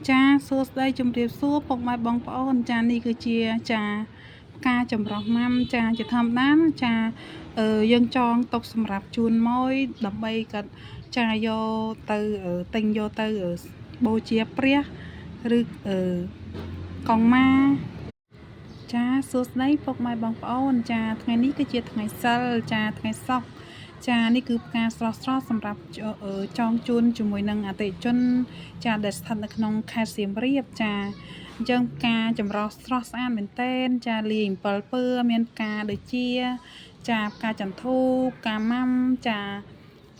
ចាសួស្តីជំរាបសួរពុកម៉ែបងប្អូនចានេះគឺជាចាផ្កាចម្រុះម៉ាំចាជាធម្មតាចាយើងចងទុកសម្រាប់ជូនម៉ួយដើម្បីកាត់ចាយកទៅទិញយកទៅបូជាព្រះឬកងម៉ាចាសួស្តីពុកម៉ែបងប្អូនចាថ្ងៃនេះគឺជាថ្ងៃសិលចាថ្ងៃសុក្រចានេះគឺផ្កាស្រស់ៗសម្រាប់ចងជូនជាមួយនឹងអតិថិជនចាដែលស្ថិតនៅក្នុងខេត្តសៀមរាបចាអញ្ចឹងផ្កាចម្រុះស្រស់ស្អាតមែនទែនចាលាយអំពិលពើមានផ្កាដូចជាចាផ្កាចន្ទូផ្កាម៉ាំចា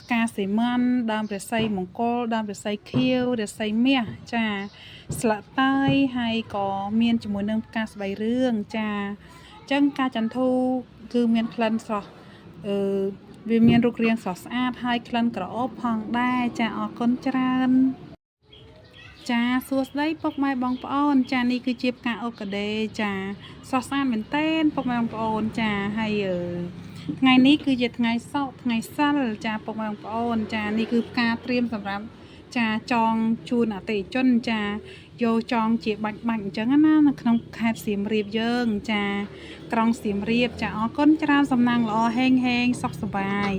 ផ្កាសីមន្តដើមរាសីមង្គលដើមរាសីខៀវរាសីមាសចាស្លឹកតើយហើយក៏មានជាមួយនឹងផ្កាស្បៃរឿងចាអញ្ចឹងផ្កាចន្ទូគឺមានក្លិនស្រស់វាមានរូបរាងស្រស់ស្អាតហើយក្លិនក្រអូបផងដែរចាអរគុណច្រើនចាសួស្តីពុកម៉ែបងប្អូនចានេះគឺជាផ្កាអូកាដេចាស្រស់ស្អាតមែនទែនពុកម៉ែបងប្អូនចាហើយថ្ងៃនេះគឺជាថ្ងៃសុក្រថ្ងៃសិលចាពុកម៉ែបងប្អូនចានេះគឺផ្កាត្រៀមសម្រាប់ចាចងជូនអតិថិជនចាយកចងជាបាច់អញ្ចឹងណានៅក្នុងខេត្តសៀមរាបយើងចាក្រុងសៀមរាបចាអរគុណច្រើនសំណាងល្អហេងសុខសប្បាយ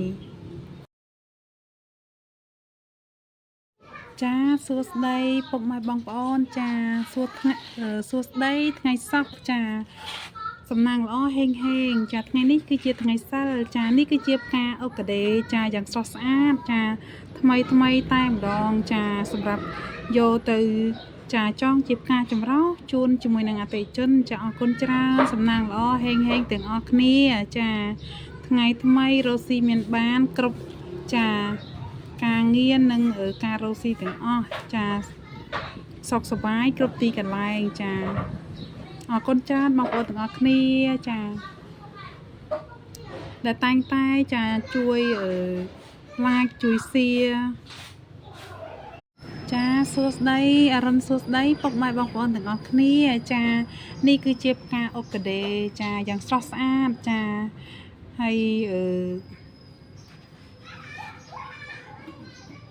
ចាសួស្តីពុកម៉ែបងប្អូនចាសួស្តីថ្ងៃសុក្រចាសំណាងល្អហេងចាថ្ងៃនេះគឺជាថ្ងៃសិលចានេះគឺជាផ្កាអូកាដេចាយ៉ាងស្រស់ស្អាតចាថ្មីតែម្ដងចាសម្រាប់យកទៅចាចងជាផ្កាចម្រុះជូនជាមួយនឹងអតិថិជនចាអរគុណច្រើនសំណាងល្អហេងទាំងអស់គ្នាចាថ្ងៃថ្មីរស់ស៊ីមានបានគ្រប់ចាការងារនិងការរស់ស៊ីទាំងអស់ចាសុខសប្បាយគ្រប់ទីកន្លែងចាអរគុណច្រើនបងប្អូនទាំងអស់គ្នាចាដែលតែងតែចាជួយlike ជួយ share ចាសួស្តីអរុនសួស្តីពុកម៉ែបងប្អូនទាំងអស់គ្នាចានេះគឺជាផ្កាអូកាដេចាយ៉ាងស្រស់ស្អាតចាហើយ